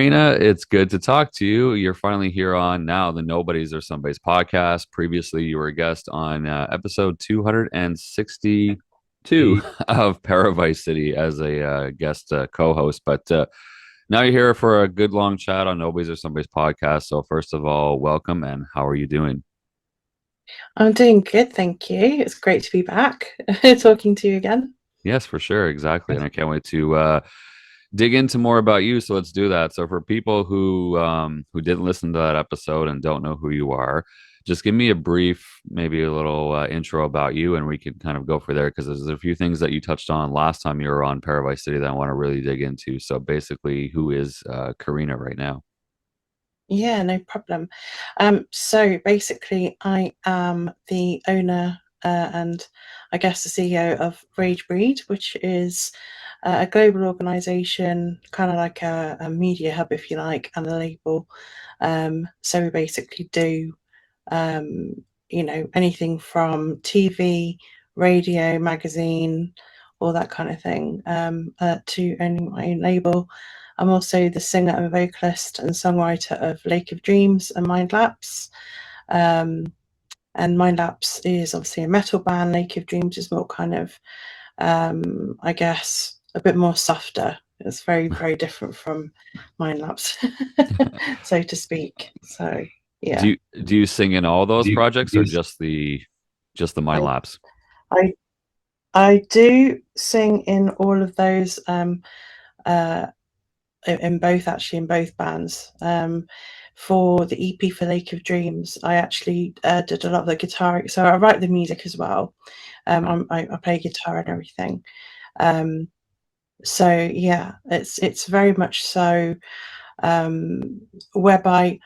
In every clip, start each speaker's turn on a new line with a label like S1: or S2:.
S1: Karina, it's good to talk to you. You're finally here on now the Nobodies Are Somebody's podcast. Previously, you were a guest on episode 262 of Paradise City as a guest co-host. But now you're here for a good long chat on Nobodies Are Somebody's podcast. So first of all, welcome, and how are you doing?
S2: I'm doing good, thank you. It's great to be back talking to you again.
S1: Yes, for sure, exactly. And I can't wait to dig into more about you. So let's do that. So for people who didn't listen to that episode and don't know who you are, just give me a brief, maybe a little intro about you, and we can kind of go for there because there's a few things that you touched on last time you were on Paradise City that I want to really dig into. So basically, who is Karina right now?
S2: Yeah, no problem. So basically, I am the owner and I guess the CEO of Ragebreed, which is a global organization, kind of like a media hub, if you like, and a label. So we basically do, um, anything from TV, radio, magazine, all that kind of thing, to owning my own label. I'm also the singer and vocalist and songwriter of Lake of Dreams and Mind Lapse. And Mind Lapse is obviously a metal band. Lake of Dreams is more kind of, I guess, a bit more softer. It's very, very different from Mind Lapse, so to speak. So yeah.
S1: Do you sing in all those projects or just the Mind
S2: I
S1: Lapse?
S2: I I do sing in all of those. Uh, in both, actually, in both bands. For the EP for Lake of Dreams, I actually did a lot of the guitar. So I write the music as well.
S1: Right.
S2: I play guitar and everything. Um, so yeah, it's very much so, whereby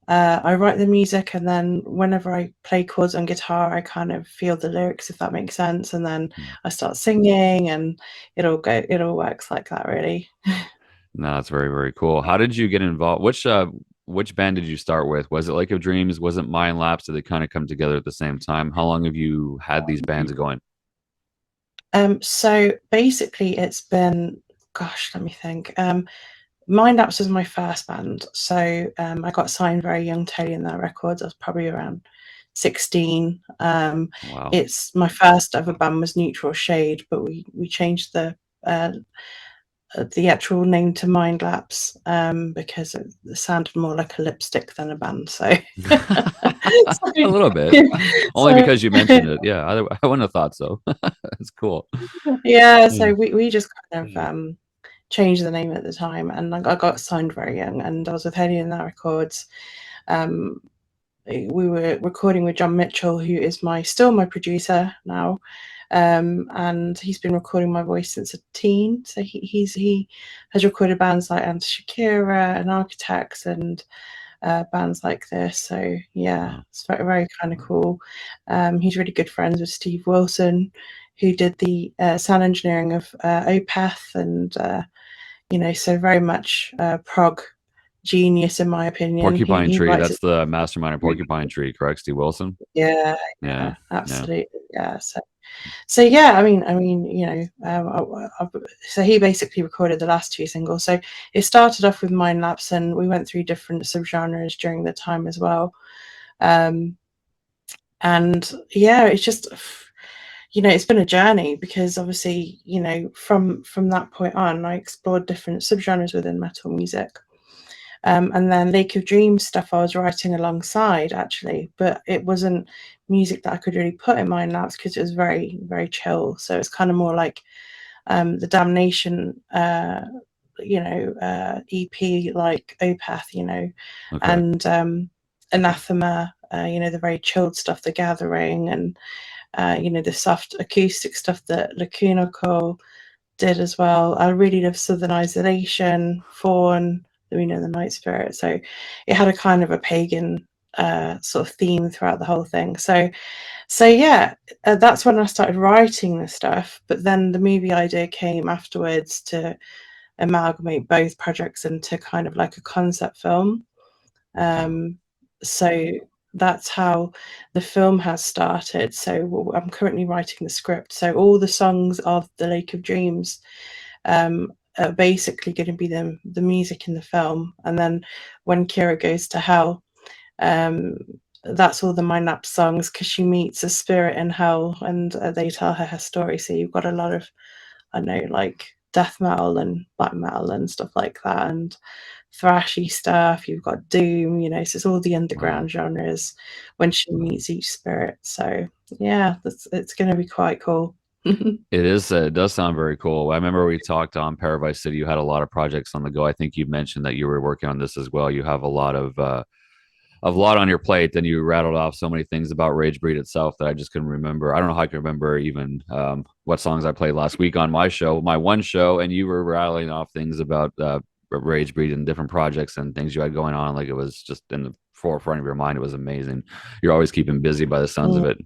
S2: I write the music, and then whenever I play chords on guitar, I kind of feel the lyrics, if that makes sense, and then
S1: Mm.
S2: I start singing, and it all works like that, really.
S1: No, that's very, very cool. How did you get involved? Which band did you start with? Was it Lake of Dreams? Was it Mind Lapse? Did they kind of come together at the same time? How long have you had these bands going?
S2: So basically, it's been, gosh, let me think. Mind Apps was my first band. So I got signed very young, Tony and their records. I was probably around 16.
S1: Wow.
S2: It's my first ever band was Neutral Shade, but we changed the actual name to Mind Lapse because it sounded more like a lipstick than a band. So,
S1: A little bit. Only
S2: so,
S1: because you mentioned it. Yeah, I wouldn't have thought so. It's cool.
S2: yeah,
S1: Yeah.
S2: so we just kind of changed the name at the time, and I got signed very young, and I was with Hedy and that Records. Um, we were recording with John Mitchell, who is still my producer now, and he's been recording my voice since a teen. So he has recorded bands like Anta Shakira and Architects and bands like this. So yeah,
S1: Wow.
S2: it's very, very kind of cool. He's really good friends with Steve Wilson, who did the sound engineering of Opeth, and so very much prog genius in my opinion.
S1: Porcupine
S2: He
S1: Tree.
S2: writes
S1: That's
S2: it.
S1: the mastermind of Porcupine Tree, correct? Steve Wilson.
S2: Yeah,
S1: Yeah.
S2: yeah,
S1: Yeah.
S2: absolutely, yeah. So yeah, I mean, so he basically recorded the last two singles. So it started off with Mind Lapse, and we went through different subgenres during the time as well. Um, and yeah, it's just, it's been a journey, because obviously, from that point on, I explored different subgenres within metal music. And then Lake of Dreams stuff I was writing alongside, actually, but it wasn't music that I could really put in my laps because it was very, very chill. So it's kind of more like the Damnation, EP, like Opeth,
S1: Okay.
S2: and Anathema, the very chilled stuff, The Gathering, and the soft acoustic stuff that Lacuna Coil did as well. I really love Southern Isolation, Fawn, the Night Spirit. So it had a kind of a pagan sort of theme throughout the whole thing. So yeah, that's when I started writing this stuff. But then the movie idea came afterwards to amalgamate both projects into kind of like a concept film.
S1: Wow.
S2: So that's how the film has started. So I'm currently writing the script. So all the songs of the Lake of Dreams basically going to be the music in the film. And then when Kira goes to hell, that's all the Mind Lap songs, because she meets a spirit in hell, and they tell her story. So you've got a lot of, I know, like death metal and black metal and stuff like that, and thrashy stuff. You've got doom, so it's all the underground genres when she meets each spirit. So yeah, it's going to be quite cool.
S1: It is. It does sound very cool. I remember we talked on Paradise City. You had a lot of projects on the go. I think you mentioned that you were working on this as well. You have a lot on your plate. Then you rattled off so many things about Ragebreed itself that I just couldn't remember. I don't know how I can remember even what songs I played last week on my show, my one show, and you were rattling off things about Ragebreed and different projects and things you had going on. Like, it was just in the forefront of your mind. It was amazing. You're always keeping busy by the sounds of it.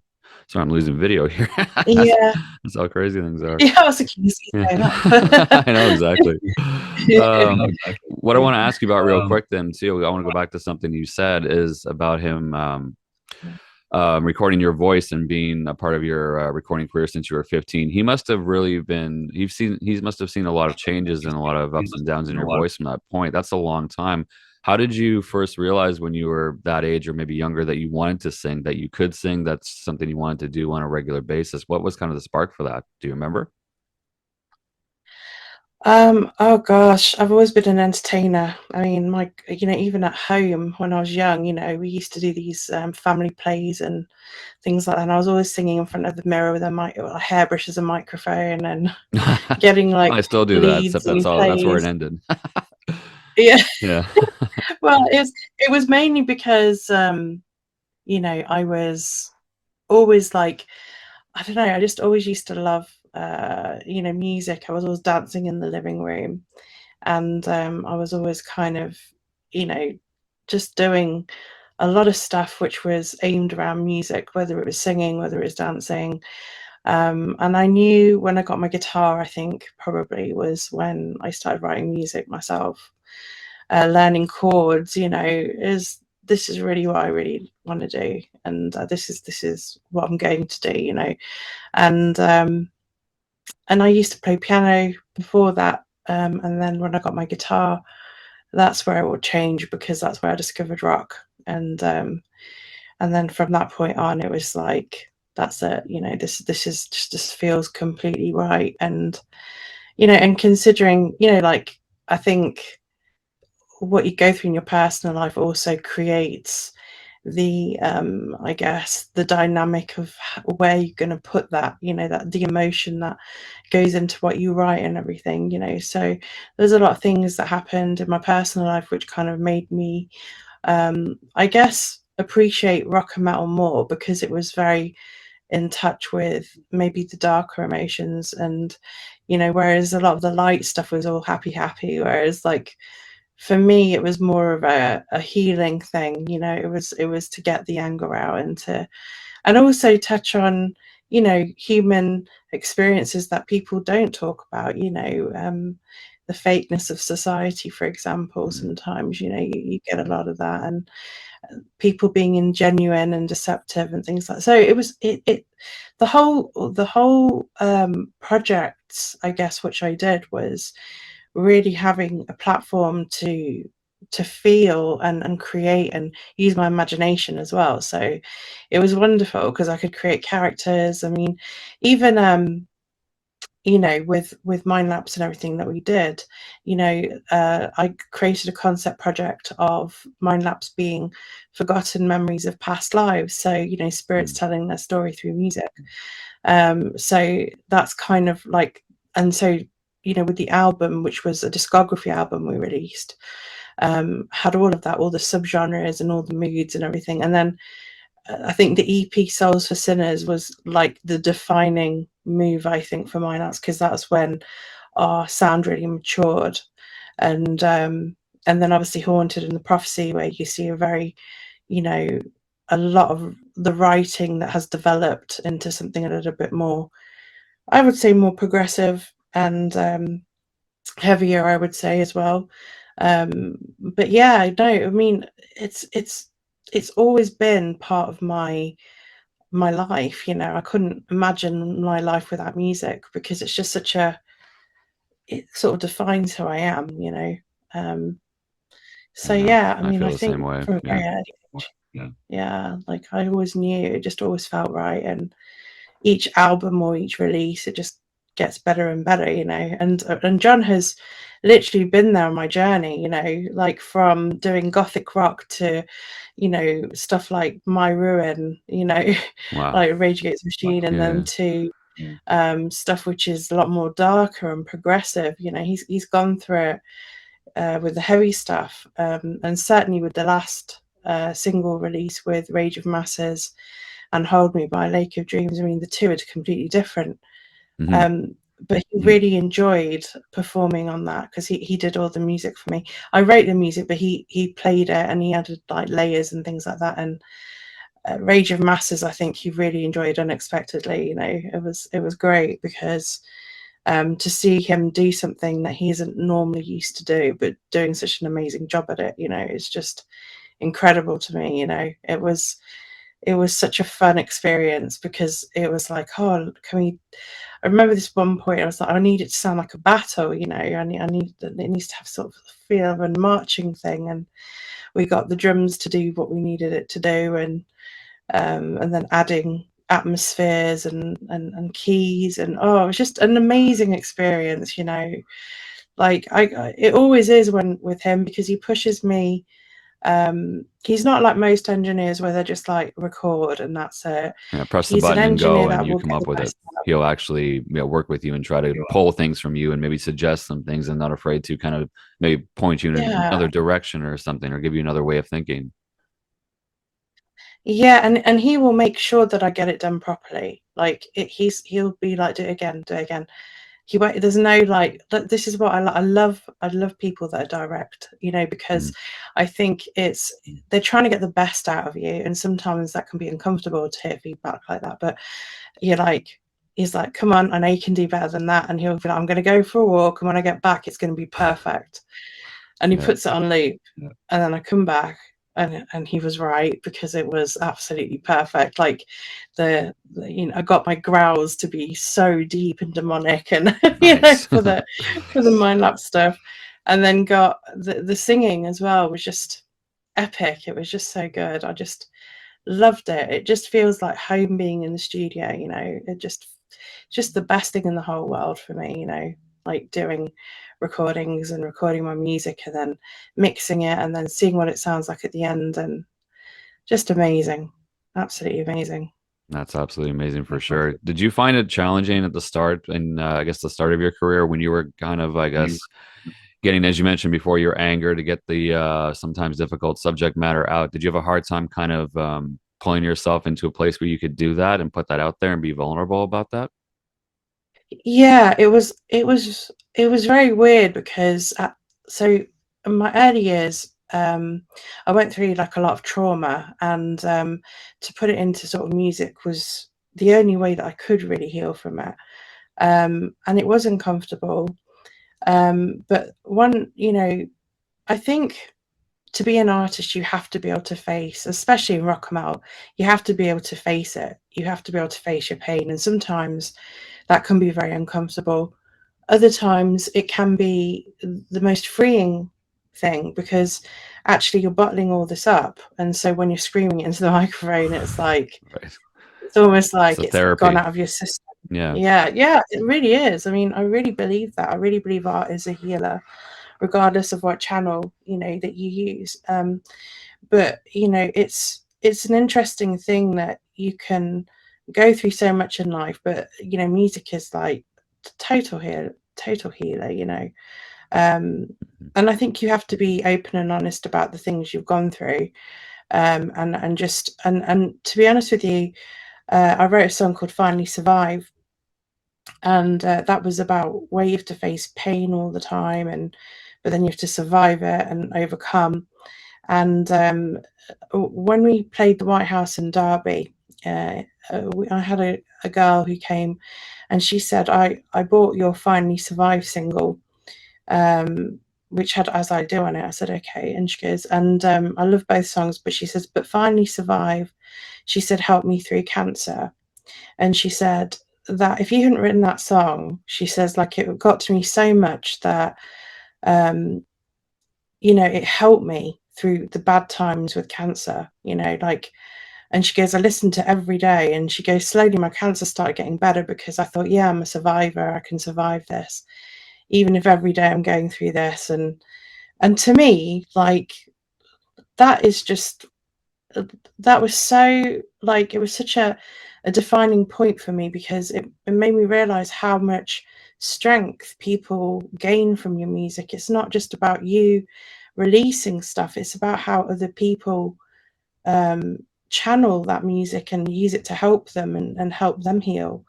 S1: So I'm losing video here.
S2: Yeah.
S1: That's how crazy things are.
S2: Yeah, I was accused of saying
S1: I know exactly. What I want to ask you about real quick then too, I want to go back to something you said is about him recording your voice and being a part of your recording career since you were 15. He must have really been, he must have seen a lot of changes and a lot of ups and downs in your voice from that point. That's a long time. How did you first realize when you were that age or maybe younger that you wanted to sing, that you could sing, that's something you wanted to do on a regular basis? What was kind of the spark for that? Do you remember?
S2: Oh gosh, I've always been an entertainer. I mean, even at home when I was young, we used to do these family plays and things like that. And I was always singing in front of the mirror with a hairbrush as a microphone, and getting like
S1: I still do that, except
S2: leads and
S1: that's where it
S2: plays.
S1: ended.
S2: Yeah.
S1: Yeah.
S2: Well, it was mainly because I was always like, I don't know, I just always used to love music. I was always dancing in the living room, and I was always kind of, just doing a lot of stuff which was aimed around music, whether it was singing, whether it was dancing. And I knew when I got my guitar, I think probably was when I started writing music myself, learning chords. This is really what I really want to do, and this is what I'm going to do. And I used to play piano before that, and then when I got my guitar, that's where it would change, because that's where I discovered rock. And then from that point on, it was like, that's it. This feels completely right. And and considering, like, I think what you go through in your personal life also creates the I guess the dynamic of where you're going to put that, that the emotion that goes into what you write and everything. So there's a lot of things that happened in my personal life which kind of made me I guess appreciate rock and metal more, because it was very in touch with maybe the darker emotions. And whereas a lot of the light stuff was all happy, whereas like for me it was more of a healing thing. It was to get the anger out, and also touch on human experiences that people don't talk about. The fakeness of society, for example. Sometimes you get a lot of that, and people being ingenuine and deceptive and things like that. So it was the whole project, I guess, which I did, was really having a platform to feel and create and use my imagination as well. So it was wonderful because I could create characters. I mean, even with Mind Laps and everything that we did, I created a concept project of Mind Laps being forgotten memories of past lives. So, spirits telling their story through music. So that's kind of like, and so, with the album, which was a discography album we released, had all of that, all the subgenres and all the moods and everything. And then I think the EP Souls for Sinners was like the defining move, I think, for Mind Laps, because that's when our sound really matured. And then obviously Haunted and the Prophecy, where you see a very, a lot of the writing that has developed into something a little bit more, I would say, more progressive and heavier, I would say, as well. But yeah, no, I mean, it's always been part of my life. I couldn't imagine my life without music, because it's just such a it sort of defines who I am, you know. So
S1: Yeah,
S2: yeah, I
S1: I
S2: mean,
S1: feel
S2: I
S1: the same
S2: think
S1: way.
S2: from a
S1: Yeah.
S2: very early age, yeah, like I always knew, it just always felt right, and each album or each release, it just gets better and better, you know. And John has literally been there on my journey, you know, like from doing gothic rock to, you know, stuff like My Ruin, you know,
S1: Wow.
S2: like Rage Against the Machine, and then
S1: Yeah.
S2: to stuff which is a lot more darker and progressive. You know, he's gone through it with the heavy stuff, and certainly with the last single release with Rage of Masses and Hold Me by Lake of Dreams. I mean, the two are completely different.
S1: Hmm.
S2: Um, but he really enjoyed performing on that because he did all the music for me. I wrote the music, but he played it and he added like layers and things like that. And Rage of Masses, I think he really enjoyed unexpectedly. You know, it was great because to see him do something that he isn't normally used to do, but doing such an amazing job at it, you know, it's just incredible to me. You know, it was such a fun experience because it was like, oh, can we? I remember this one point I was like, I need it to sound like a battle, you know, I need it needs to have sort of a feel of a marching thing, and we got the drums to do what we needed it to do, and then adding atmospheres and keys, and oh, it was just an amazing experience, you know. Like it always is when with him, because he pushes me. He's not like most engineers where they're just like record and that's it.
S1: Yeah, press the
S2: He's an
S1: button and
S2: engineer
S1: go, and
S2: that
S1: you
S2: will
S1: come
S2: get
S1: up
S2: the
S1: with it.
S2: best out.
S1: He'll actually, work with you and try to pull things from you, and maybe suggest some things, and not afraid to kind of maybe point you in
S2: Yeah,
S1: another direction or something, or give you another way of thinking.
S2: yeah, and he will make sure that I get it done properly. Like he'll be like, do it again, do it again. He won't. There's no like. This is what I love. I love people that are direct. You know, because
S1: Mm.
S2: I think they're trying to get the best out of you, and sometimes that can be uncomfortable to hear feedback like that. But you're like, he's like, come on, I know you can do better than that, and he'll be like, I'm going to go for a walk, and when I get back, it's going to be perfect. And he
S1: Yeah,
S2: puts it on loop, and then I come back, and he was right because it was absolutely perfect. Like you know, I got my growls to be so deep and demonic, and you know,
S1: nice.
S2: for the mind lap stuff, and then got the singing as well was just epic. It was just so good. I just loved it. It just feels like home being in the studio. You know, it just the best thing in the whole world for me. You know, like doing recordings and recording my music and then mixing it and then seeing what it sounds like at the end, and just amazing, absolutely amazing.
S1: That's absolutely amazing for sure. Did you find it challenging at the start, and I guess the start of your career, when you were kind of, I guess, getting, as you mentioned before, your anger to get the sometimes difficult subject matter out? Did you have a hard time kind of pulling yourself into a place where you could do that and put that out there and be vulnerable about that?
S2: Yeah, it was very weird because so in my early years, I went through like a lot of trauma, and to put it into sort of music was the only way that I could really heal from it. And it was uncomfortable. But one, you know, I think to be an artist, you have to be able to face, especially in rock and metal, you have to be able to face it. You have to be able to face your pain, and sometimes that can be very uncomfortable. Other times it can be the most freeing thing because actually you're bottling all this up, and so when you're screaming it into the microphone, it's like
S1: Right.
S2: it's almost
S1: It's
S2: like
S1: a
S2: it's gone
S1: therapy.
S2: out of your system.
S1: Yeah.
S2: Yeah, yeah, it really is. I mean, I really believe that. I really believe art is a healer, regardless of what channel, you know, that you use. But you know, it's an interesting thing that you can go through so much in life, but you know, music is like total healer, you know. um and I think you have to be open and honest about the things you've gone through, and just and to be honest with you, I wrote a song called Finally Survive, and that was about where you have to face pain all the time, and but then you have to survive it and overcome. And when we played the White House in Derby, I had a girl who came, and she said, I bought your Finally Survive single, which had As I Do on it. I said, okay. And she goes, and I love both songs, but she says, but Finally Survive, she said, help me through cancer. And she said, that if you hadn't written that song, she says, like, it got to me so much that, it helped me through the bad times with cancer, like, and she goes, I listened to it every day. And she goes, slowly my cancer started getting better because I thought, yeah, I'm a survivor. I can survive this, even if every day I'm going through this. And to me, like, that is just, that was so, like, it was such a defining point for me, because it made me realize how much strength people gain from your music. It's not just about you releasing stuff, it's about how other people channel that music and use it to help them and help them heal.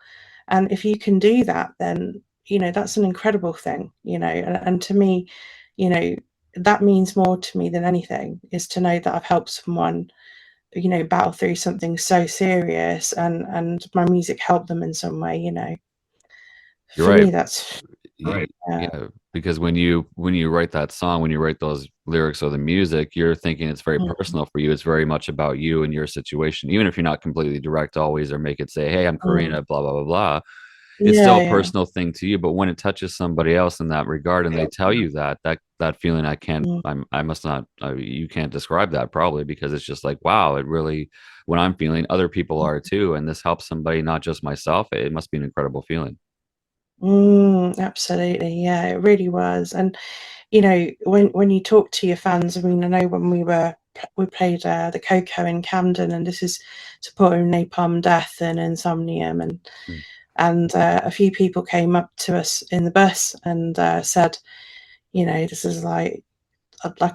S2: And if you can do that, then that's an incredible thing. And to me, that means more to me than anything, is to know that I've helped someone battle through something so serious, and my music helped them in some way.
S1: You're
S2: For
S1: right.
S2: me, that's
S1: Right. Yeah, because when you write that song, when you write those lyrics or the music, you're thinking it's very personal for you. It's very much about you and your situation, even if you're not completely direct always, or make it say, "Hey, I'm Karina," blah blah blah blah. It's still a
S2: yeah.
S1: personal thing to you. But when it touches somebody else in that regard, and they tell you that feeling, I must not. You can't describe that probably, because it's just like, wow, it really. When I'm feeling, other people are too, and this helps somebody, not just myself. It must be an incredible feeling.
S2: Absolutely, yeah, it really was. And when you talk to your fans, I mean, I know when we played the Coco in Camden, and this is supporting Napalm Death and Insomnium, and a few people came up to us in the bus and said, this is like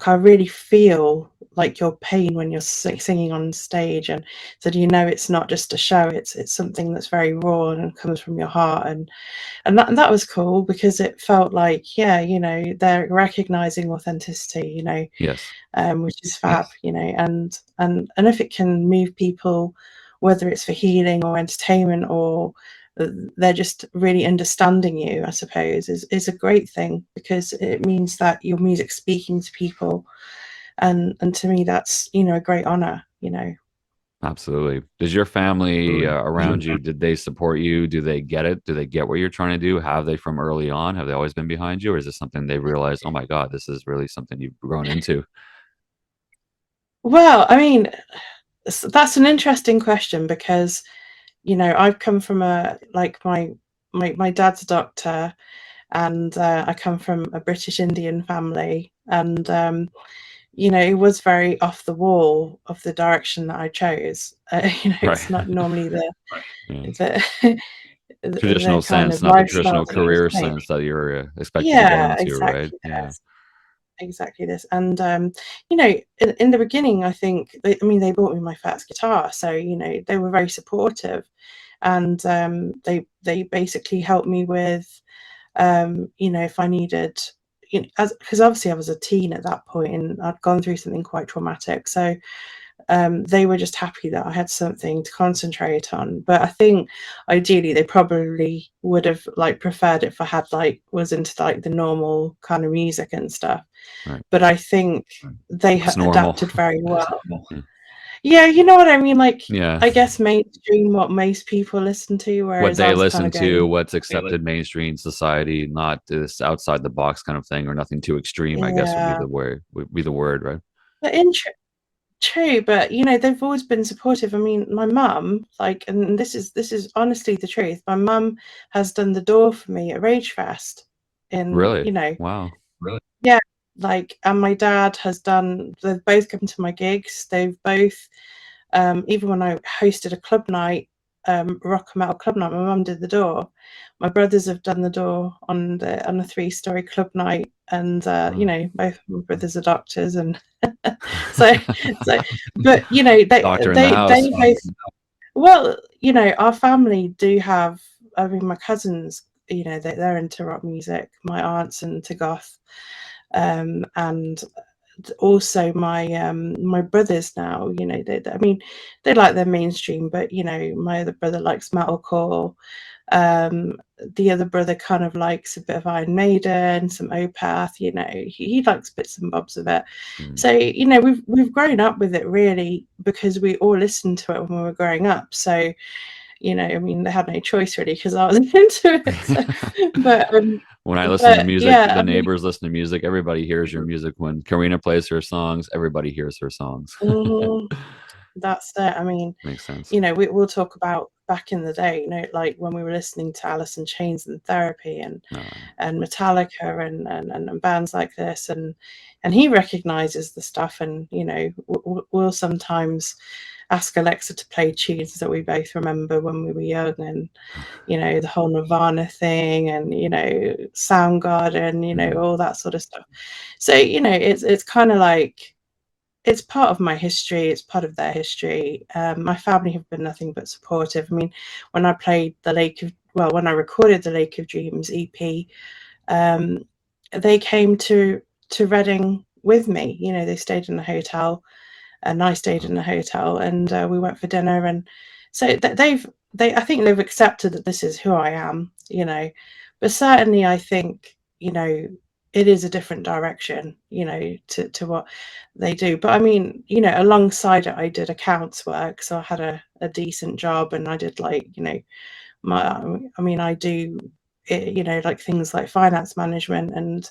S2: I really feel like your pain when you're singing on stage, and said, it's not just a show, it's something that's very raw and comes from your heart. And that was cool, because it felt like, yeah, they're recognizing authenticity,
S1: Yes.
S2: which is fab. And if it can move people, whether it's for healing or entertainment, or they're just really understanding you, I suppose, is a great thing, because it means that your music's speaking to people. And to me, that's, a great honor.
S1: Absolutely. Does your family around you, did they support you? Do they get it? Do they get what you're trying to do? Have they from early on? Have they always been behind you? Or is this something they realized, oh my God, this is really something you've grown into?
S2: Well, I mean, that's an interesting question, because I've come from my dad's a doctor, and I come from a British Indian family, and it was very off the wall of the direction that I chose.
S1: Right.
S2: It's not normally the
S1: Yeah.
S2: the the
S1: Traditional
S2: kind
S1: sense,
S2: of
S1: not the
S2: lifestyle
S1: traditional
S2: that you
S1: career
S2: take.
S1: sense that you're expected to go
S2: Yeah,
S1: into, right?
S2: exactly
S1: Yeah.
S2: this. Exactly this. And in the beginning, I think they bought me my first guitar, so they were very supportive, and they basically helped me with if I needed, because obviously I was a teen at that point and I'd gone through something quite traumatic. So they were just happy that I had something to concentrate on. But I think ideally they probably would have preferred it if I had was into the normal kind of music and stuff.
S1: Right.
S2: But I think they
S1: What's normal?
S2: adapted very well. Yeah, you know what I mean?
S1: Yeah.
S2: I guess mainstream, what most people listen to,
S1: What
S2: whereas I
S1: they
S2: was kind
S1: listen
S2: of
S1: to,
S2: going,
S1: what's accepted mainstream society, not this outside the box kind of thing, or nothing too extreme, I guess
S2: yeah.
S1: would be the word, right?
S2: But true, but they've always been supportive. I mean, my mum, and this is honestly the truth. My mum has done the door for me at Ragefest, in
S1: Really? Wow.
S2: yeah, and my dad has done. They've both come to my gigs. They've both, even when I hosted a club night, rock and metal club night, my mum did the door. My brothers have done the door on a 3-story club night, and
S1: Wow.
S2: both my brothers are doctors, and so so. But
S1: Doctor in the house.
S2: they both. Well, our family do have. I mean, my cousins, they're into rock music. My aunt's into goth, and also my brothers now, I mean, they like their mainstream, but my other brother likes metalcore. The other brother kind of likes a bit of Iron Maiden, some Opeth. He likes bits and bobs of it.
S1: Mm.
S2: So we've grown up with it, really, because we all listened to it when we were growing up. So you know, I mean, they had no choice really because I was into it. So, but
S1: when I listen to music,
S2: yeah,
S1: the
S2: I mean,
S1: neighbors listen to music. Everybody hears your music. When Karina plays her songs, everybody hears her songs.
S2: mhm, that's it. I mean,
S1: Makes sense.
S2: you know, we'll talk about back in the day, you know, like when we were listening to Alice in Chains and Therapy and Metallica and bands like this, and he recognizes the stuff, and you know, we'll sometimes ask Alexa to play tunes that we both remember when we were young, and you know, the whole Nirvana thing, and you know, Soundgarden, you know, all that sort of stuff. So you know, it's kind of like it's part of my history. It's part of their history. My family have been nothing but supportive. I mean, when I played when I recorded the Lake of Dreams EP, um, they came to Reading with me. You know, they stayed in a hotel, and I stayed in a hotel, and we went for dinner. And so I think they've accepted that this is who I am. You know, but certainly I think, you know, it is a different direction, you know, to what they do. But I mean, you know, alongside it, I did accounts work, so I had a decent job, and I did like, you know, I mean, I do, you know, like things like finance management and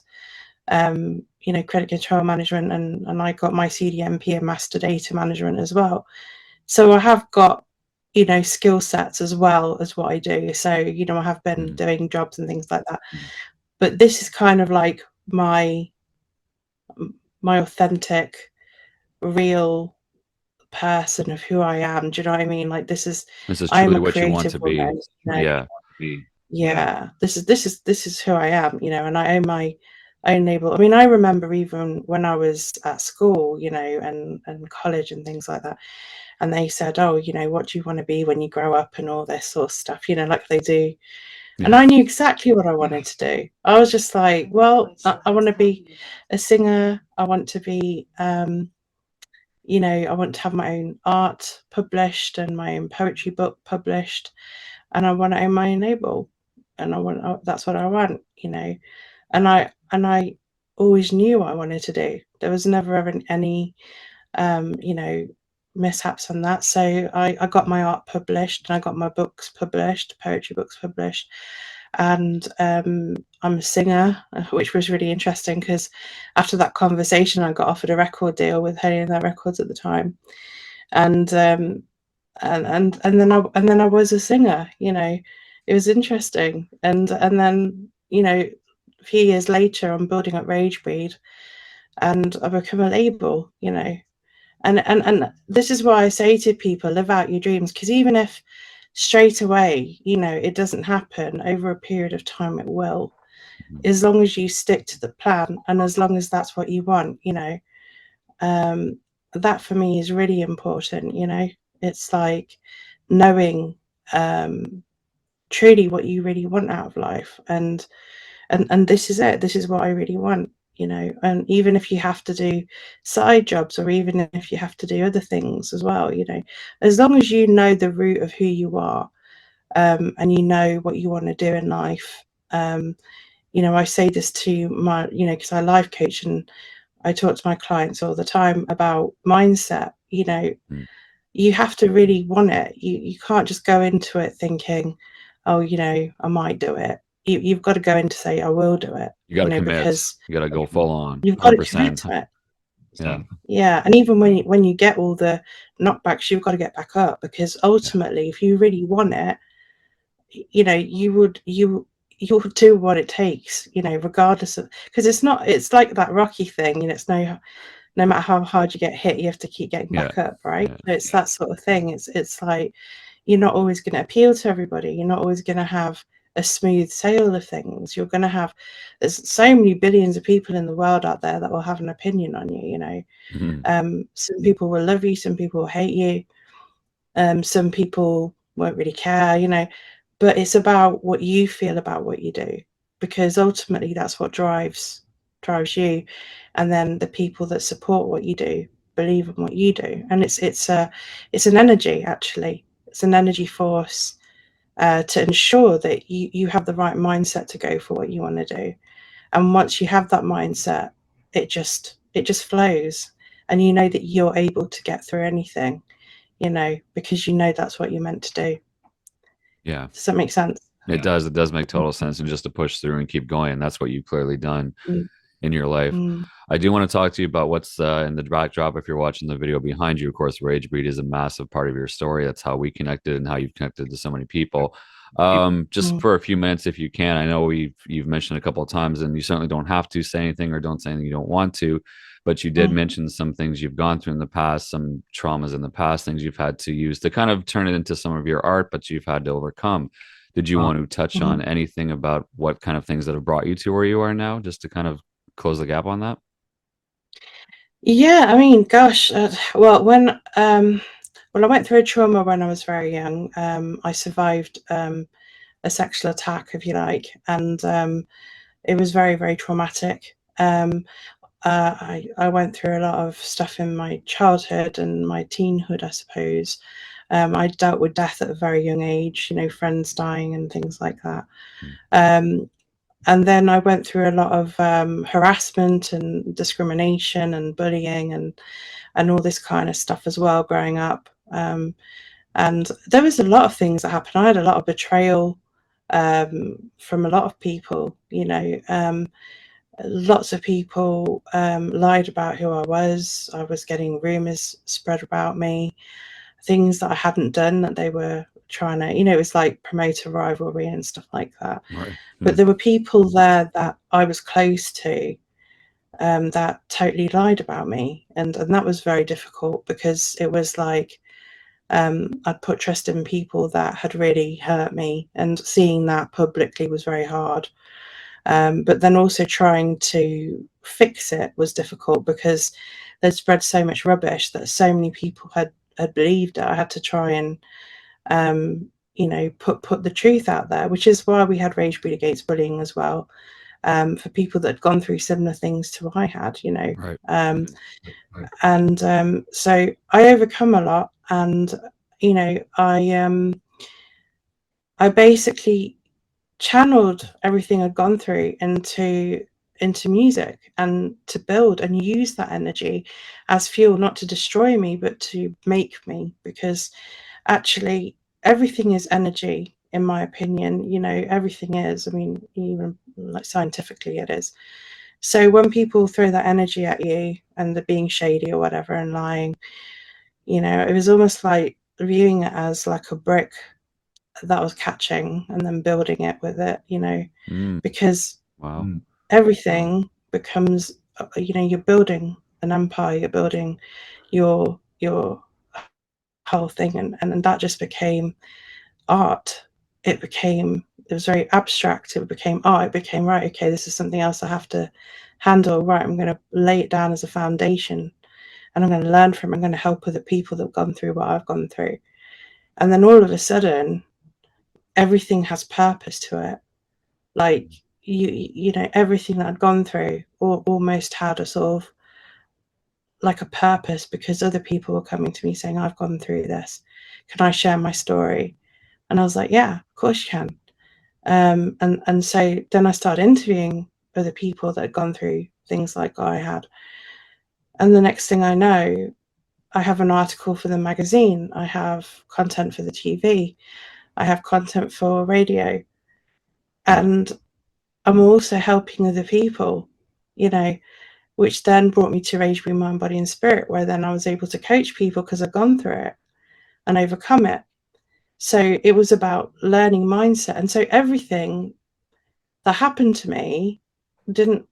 S2: you know, credit control management, and I got my CDMP and master data management as well. So I have got, you know, skill sets as well as what I do. So, you know, I have been doing jobs and things like that. But this is kind of like my authentic, real person of who I am. Do you know what I mean? Like this is I am
S1: truly
S2: a
S1: what you want
S2: creative
S1: to be.
S2: woman. You know?
S1: Yeah.
S2: Yeah, this is who I am, you know, and I own my own label. I mean, I remember even when I was at school, you know, and college and things like that, and they said, "Oh, you know, what do you want to be when you grow up?" and all this sort of stuff, you know, like they do. And
S1: Yeah.
S2: I knew exactly what I wanted to do. I was just like, well, I want to be a singer. I want to be, you know, I want to have my own art published and my own poetry book published, and I want to own my own label, and that's what I want, you know. And I always knew what I wanted to do. There was never ever any you know, mishaps on that. So I got my art published, and I got my books published, poetry books published, and I'm a singer, which was really interesting because after that conversation, I got offered a record deal with Henry and Their Records at the time, and and then I was a singer. You know, it was interesting, and then you know, a few years later, I'm building up Ragebreed, and I become a label. You know, and this is why I say to people, live out your dreams, because even if straight away, you know, it doesn't happen, over a period of time it will, as long as you stick to the plan and as long as that's what you want, you know. um that for me is really important, you know. It's like knowing truly what you really want out of life, and this is it, this is what I really want, you know. And even if you have to do side jobs, or even if you have to do other things as well, you know, as long as you know the root of who you are, and you know what you want to do in life. You know, I say this to my, you know, because I life coach, and I talk to my clients all the time about mindset. You know, you have to really want it. You can't just go into it thinking, oh, you know, I might do it. You've got to go in to say, I will do it,
S1: You got
S2: you
S1: to
S2: know,
S1: commit.
S2: because
S1: You got to go full on,
S2: you've got to commit
S1: 100%.
S2: to it.
S1: Yeah.
S2: Yeah. And even when you get all the knockbacks, you've got to get back up, because ultimately, if you really want it, you know, you'll do what it takes, you know, regardless of, because it's like that Rocky thing, you know, it's no matter how hard you get hit, you have to keep getting
S1: Yeah.
S2: back up, right?
S1: Yeah.
S2: So it's that sort of thing. It's like you're not always going to appeal to everybody. You're not always going to have a smooth sail of things. You're going to have, there's so many billions of people in the world out there that will have an opinion on you, you know. Some people will love you, some people will hate you, some people won't really care, you know. But it's about what you feel about what you do, because ultimately that's what drives you, and then the people that support what you do believe in what you do. And it's an energy, actually. It's an energy force, to ensure that you have the right mindset to go for what you want to do. And once you have that mindset, it just flows, and you know that you're able to get through anything, you know, because you know that's what you're meant to do.
S1: Yeah.
S2: Does that make sense?
S1: It does. It does make total sense. And just to push through and keep going. That's what you've clearly done
S2: Mm,
S1: in your life.
S2: mm,
S1: I do want to talk to you about what's in the backdrop. If you're watching the video behind you, of course, Ragebreed is a massive part of your story. That's how we connected and how you've connected to so many people. Just
S2: mm,
S1: for a few minutes, if you can, I know you've mentioned a couple of times, and you certainly don't have to say anything or don't say anything you don't want to, but you did
S2: mm,
S1: mention some things you've gone through in the past, some traumas in the past, things you've had to use to kind of turn it into some of your art, but you've had to overcome. Did you want to touch
S2: mhm.
S1: on anything about what kind of things that have brought you to where you are now, just to kind of close the gap on that?
S2: Yeah, I mean, gosh, well, I went through a trauma when I was very young. I survived a sexual attack, if you like, and it was very, very traumatic. I went through a lot of stuff in my childhood and my teenhood, I suppose. I dealt with death at a very young age, you know, friends dying and things like that.
S1: Mm.
S2: Um, and then I went through a lot of harassment and discrimination and bullying and all this kind of stuff as well growing up. And there was a lot of things that happened. I had a lot of betrayal from a lot of people, you know. Lots of people lied about who I was. I was getting rumors spread about me, things that I hadn't done that they were trying to, you know, it was like promoter rivalry and stuff like that.
S1: Right.
S2: But there were people there that I was close to that totally lied about me. And that was very difficult because it was like I'd put trust in people that had really hurt me, and seeing that publicly was very hard. But then also trying to fix it was difficult because they'd spread so much rubbish that so many people had believed it. I had to try and you know, put the truth out there, which is why we had Ragebreed Against Bullying as well, for people that had gone through similar things to what I had, you know.
S1: Right.
S2: And so I overcome a lot, and you know, I basically channeled everything I'd gone through into music and to build and use that energy as fuel, not to destroy me, but to make me, because actually everything is energy, in my opinion. You know, everything is. I mean, even like scientifically it is. So when people throw that energy at you and they're being shady or whatever and lying, you know, it was almost like viewing it as like a brick that was catching and then building it with it, you know,
S1: Mm.
S2: because
S1: Wow.
S2: everything becomes, you know, you're building an empire, you're building your whole thing, and that just became art. It was very abstract. It became art. It became, right, okay, this is something else I have to handle. Right, I'm going to lay it down as a foundation, and I'm going to learn from it. I'm going to help other people that have gone through what I've gone through. And then all of a sudden, everything has purpose to it. Like, you know, everything that I'd gone through almost had a sort of like a purpose, because other people were coming to me saying, I've gone through this. Can I share my story? And I was like, yeah, of course you can. And so then I started interviewing other people that had gone through things like I had. And the next thing I know, I have an article for the magazine. I have content for the TV. I have content for radio. And I'm also helping other people, you know, which then brought me to Ragebreed Mind, Body and Spirit, where then I was able to coach people because I'd gone through it and overcome it. So it was about learning mindset. And so everything that happened to me didn't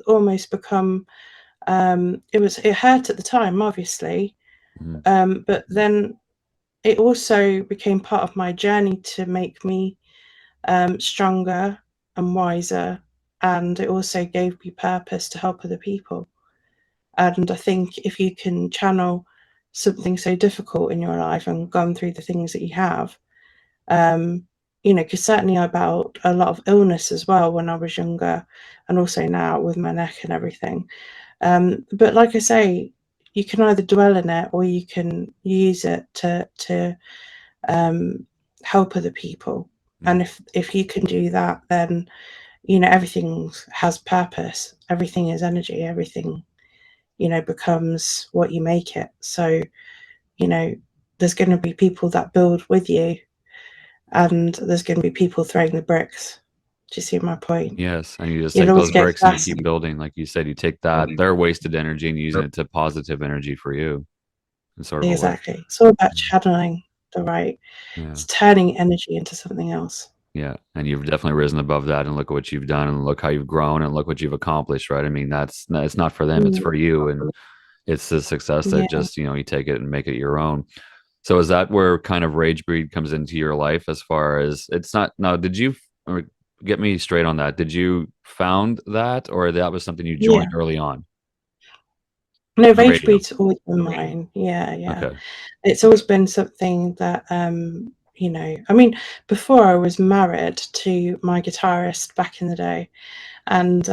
S2: almost become, it hurt at the time, obviously. But then it also became part of my journey to make me stronger and wiser. And it also gave me purpose to help other people. And I think if you can channel something so difficult in your life and gone through the things that you have, you know, because certainly I battled a lot of illness as well when I was younger, and also now with my neck and everything. But like I say, you can either dwell in it or you can use it to help other people. And if you can do that, then you know everything has purpose. Everything is energy. Everything, you know, becomes what you make it. So, you know, there's going to be people that build with you, and there's going to be people throwing the bricks. Do you see my point?
S1: Yes, and you just
S2: You'll
S1: take
S2: always
S1: those
S2: get
S1: bricks and you
S2: first.
S1: keep building. Like you said, you take that their wasted energy and using it to positive energy for you. It's sort of a way.
S2: Exactly. It's all about channeling the right.
S1: Yeah.
S2: It's turning energy into something else.
S1: Yeah. And you've definitely risen above that, and look at what you've done, and look how you've grown, and look what you've accomplished, right? I mean, it's not for them, it's for you. And it's the success that
S2: Yeah.
S1: just, you take it and make it your own. So is that where kind of Ragebreed comes into your life, as far as it's not now, did you get me straight on that? Did you found that, or that was something you
S2: Yeah.
S1: joined early on?
S2: No,
S1: The radio.
S2: Ragebreed's always been mine. Yeah, yeah.
S1: Okay.
S2: It's always been something that I mean, before I was married to my guitarist back in the day, and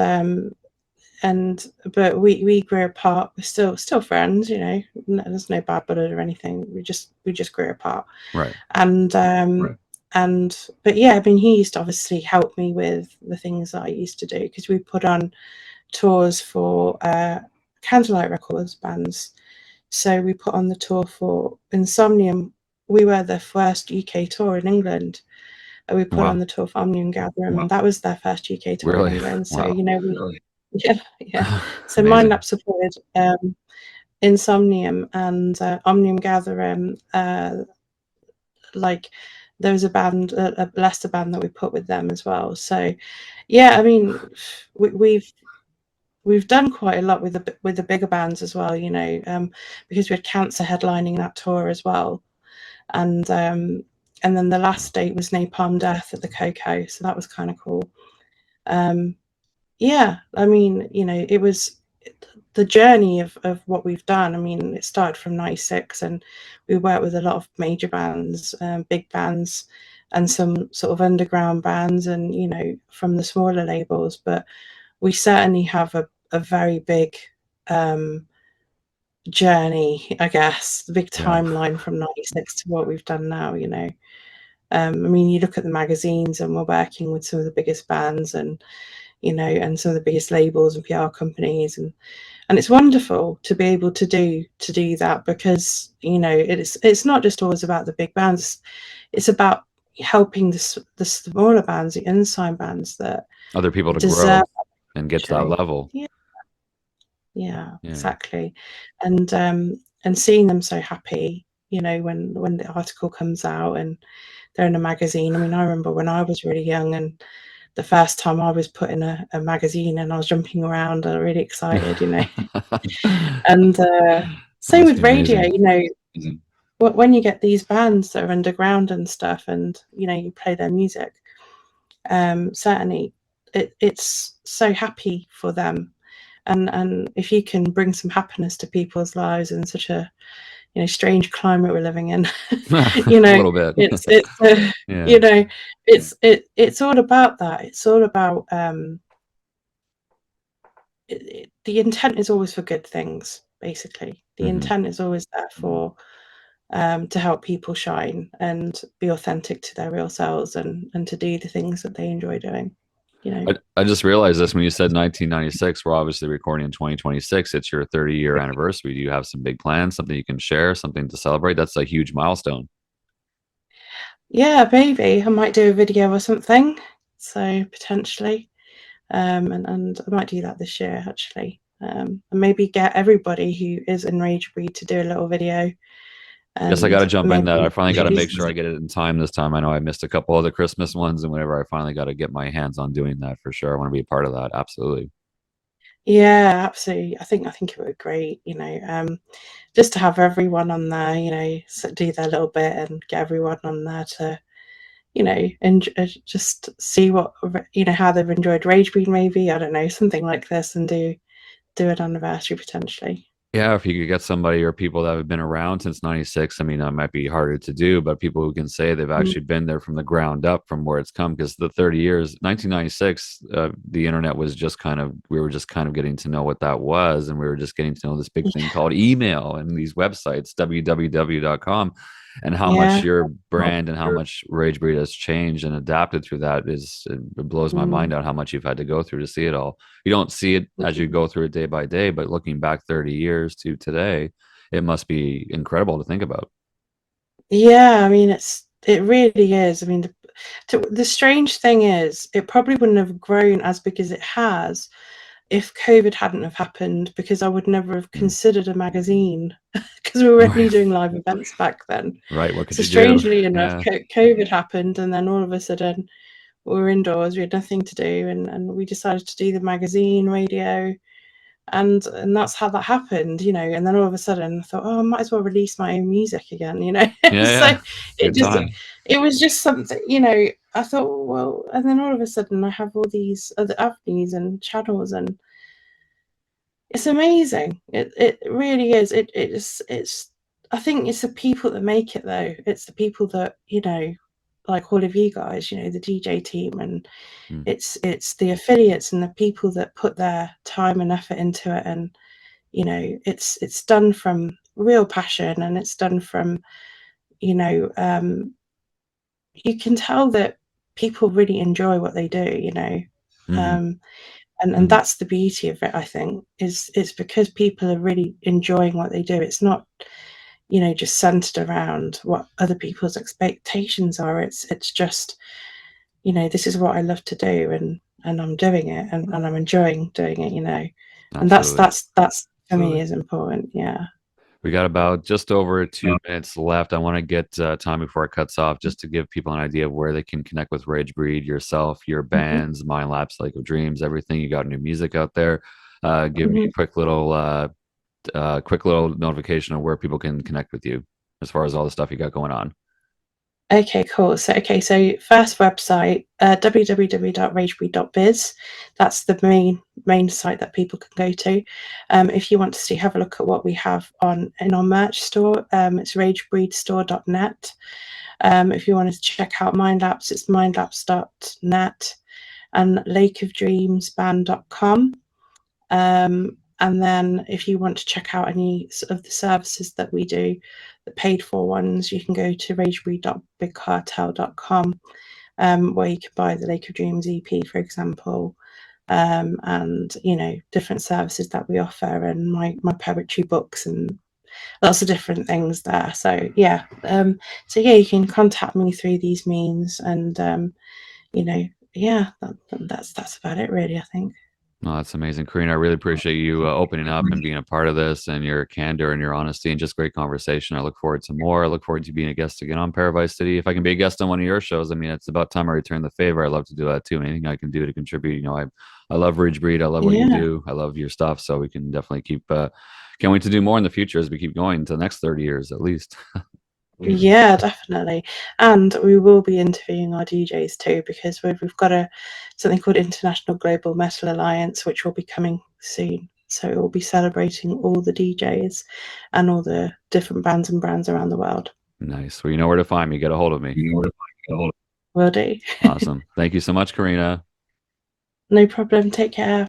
S2: but we grew apart. We're still friends, there's no bad blood or anything. We just grew apart.
S1: Right.
S2: And but yeah, I mean, he used to obviously help me with the things that I used to do, because we put on tours for Candlelight Records bands. So we put on the tour for Insomnium. We were the first UK tour in England. We put on the tour for Omnium Gatherum. Wow. That was their first UK tour in England. So,
S1: wow.
S2: Yeah. So Mindlap supported Insomnium and Omnium Gatherum. Like, there was a band, a Leicester band, that we put with them as well. So, yeah, I mean, we've done quite a lot with the bigger bands as well, because we had Cancer headlining that tour as well, and then the last date was Napalm Death at the Coco, so that was kind of cool. Yeah, I mean, it was the journey of what we've done. I mean, it started from '96, and we worked with a lot of major bands, big bands, and some sort of underground bands, and from the smaller labels. But we certainly have a very big journey, I guess, the big timeline from '96 to what we've done now. I mean, you look at the magazines, and we're working with some of the biggest bands, and and some of the biggest labels and PR companies, and it's wonderful to be able to do that, because it's not just always about the big bands. It's about helping the smaller bands, the unsigned bands, that
S1: other people to grow and get to that level.
S2: Yeah, exactly. And seeing them so happy, when the article comes out and they're in a magazine. I mean, I remember when I was really young, and the first time I was put in a magazine, and I was jumping around, really excited, and same with radio, when you get these bands that are underground and stuff, and you play their music, certainly it's so happy for them. And if you can bring some happiness to people's lives in such a strange climate we're living in,
S1: a little bit,
S2: it's all about that. It's all about the intent is always for good things. Basically, the intent is always there for to help people shine and be authentic to their real selves, and to do the things that they enjoy doing.
S1: I just realized this when you said 1996. We're obviously recording in 2026. It's your 30-year anniversary. Do you have some big plans, something you can share, something to celebrate? That's a huge milestone.
S2: Yeah, maybe I might do a video or something. So potentially, and I might do that this year, actually, and maybe get everybody who is in Ragebreed to do a little video.
S1: Yes, I got to jump in that. I finally got to make sure I get it in time this time. I know I missed a couple of the Christmas ones, and whenever I finally got to get my hands on doing that, for sure. I want to be a part of that. Absolutely.
S2: Yeah, absolutely. I think it would be great, just to have everyone on there, do their little bit, and get everyone on there to, and just see what, how they've enjoyed Ragebreed, maybe, I don't know, something like this, and do an anniversary potentially.
S1: Yeah, if you could get somebody or people that have been around since '96, I mean, that might be harder to do, but people who can say they've actually been there from the ground up, from where it's come, because the 30 years, 1996, the internet was just we were just kind of getting to know what that was, and we were just getting to know this big thing called email and these websites, www.com, and how much your brand and how much Ragebreed has changed and adapted through that it blows my mind out how much you've had to go through to see it all. You don't see it as you go through it day by day, but looking back 30 years to today, it must be incredible to think about.
S2: Yeah, I mean, it's it really is. I mean, the strange thing is, it probably wouldn't have grown as big as it has if COVID hadn't have happened, because I would never have considered a magazine because we were only doing live events back then.
S1: Right. What could
S2: So
S1: you do?
S2: strangely enough,
S1: Yeah.
S2: COVID happened, and then all of a sudden we were indoors, we had nothing to do, and we decided to do the magazine, radio, and that's how that happened, you know. And then all of a sudden I thought, oh, I might as well release my own music again, you know. So
S1: Yeah.
S2: it
S1: Good
S2: just
S1: time.
S2: it was just something, you know. I thought, well, and then all of a sudden I have all these other avenues and channels, and it's amazing. It really is. It's I think it's the people that make it, though. It's the people that, you know, like all of you guys, you know, the DJ team, and it's the affiliates and the people that put their time and effort into it. And, you know, it's done from real passion, and it's done from, you know, you can tell that people really enjoy what they do, you know. And that's the beauty of it, I think, is it's because people are really enjoying what they do. It's not, you know, just centered around what other people's expectations are. It's just, you know, this is what I love to do, and I'm doing it, and I'm enjoying doing it, you know. And
S1: Absolutely.
S2: that's for me is important. Yeah.
S1: We got about just over 2 minutes left. I want to get time before it cuts off, just to give people an idea of where they can connect with Ragebreed, yourself, your bands, Mind Lapse, Lake of Dreams, everything. You got new music out there. Give me a quick little notification of where people can connect with you as far as all the stuff you got going on.
S2: Okay, cool. So first website, www.ragebreed.biz. That's the main site that people can go to. If you want to have a look at what we have in our merch store, it's ragebreedstore.net. If you want to check out Mindlapse, it's mindlapse.net, and lakeofdreamsband.com. And then if you want to check out any of the services that we do, the paid for ones, you can go to ragebreed.bigcartel.com, where you can buy the Lake of Dreams EP, for example, and, you know, different services that we offer, and my poetry books, and lots of different things there. So yeah, you can contact me through these means, and you know, yeah, that's about it, really, I think.
S1: No, that's amazing, Karina. I really appreciate you opening up and being a part of this, and your candor and your honesty, and just great conversation. I look forward to more. I look forward to being a guest again on Paradise City. If I can be a guest on one of your shows, I mean, it's about time I return the favor. I love to do that too. Anything I can do to contribute. You know, I love Ragebreed. I love what you do. I love your stuff. So we can definitely keep. Can't wait to do more in the future as we keep going to the next 30 years at least.
S2: Yeah, definitely. And we will be interviewing our DJs too, because we've got something called International Global Metal Alliance, which will be coming soon. So it will be celebrating all the DJs and all the different bands and brands around the world.
S1: Nice. Well, you know where to find me. Get a hold of me.
S2: Will do.
S1: Awesome. Thank you so much, Karina.
S2: No problem. Take care.